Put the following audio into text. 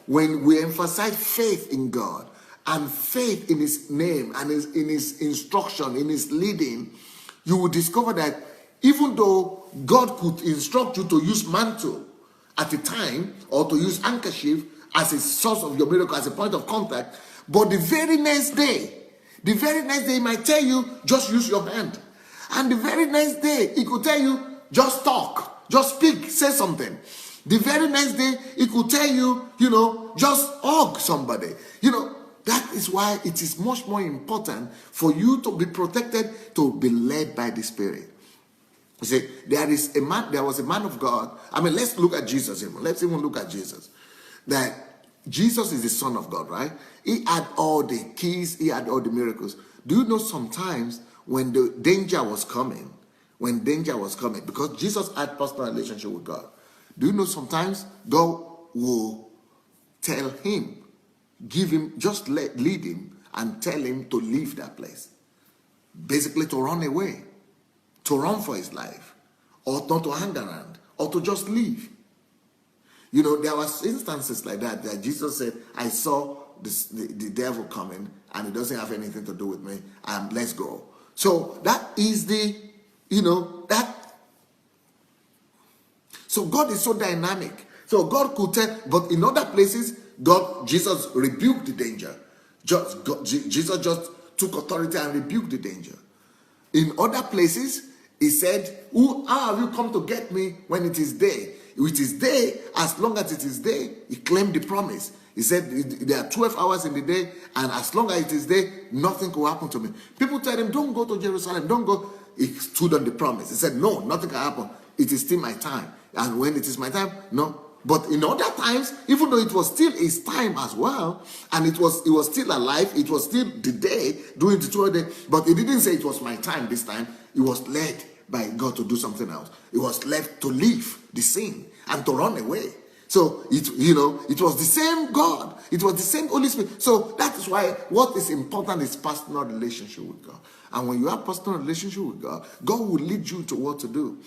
when we emphasize faith in God and faith in his name and in his instruction, in his leading, you will discover that even though God could instruct you to use mantle at a time or to use handkerchief as a source of your miracle, as a point of contact, but the very next day he might tell you, just use your hand. And the very next day, he could tell you, just talk, just speak, say something. The very next day, he could tell you, just hug somebody. That is why it is much more important for you to be protected, to be led by the Spirit. You see, there was a man of God. I mean, let's look at Jesus. Let's even look at Jesus. That Jesus is the Son of God, right? He had all the keys. He had all the miracles. Do you know sometimes when the danger was coming, because Jesus had personal relationship with God, do you know sometimes God will tell him, give him, just lead him and tell him to leave that place. Basically to run away, to run for his life, or not to hang around, or to just leave. There was instances like that Jesus said, I saw the devil coming and it doesn't have anything to do with me, and let's go. So that is so God is so dynamic. So God could tell, but in other places, Jesus rebuked the danger. Jesus just took authority and rebuked the danger. In other places, he said, how have you come to get me when it is day? It is day, as long as it is day, he claimed the promise. He said, there are 12 hours in the day, and as long as it is day, nothing will happen to me. People tell him, don't go to Jerusalem, don't go. He stood on the promise. He said, no, nothing can happen. It is still my time. And when it is my time, no. But in other times, even though it was still his time as well, and he was still alive, it was still the day, during the 12 days, but he didn't say it was my time this time. He was led by God to do something else. He was led to leave the scene and to run away. So, it was the same God. It was the same Holy Spirit. So, that is why what is important is personal relationship with God. And when you have personal relationship with God, God will lead you to what to do.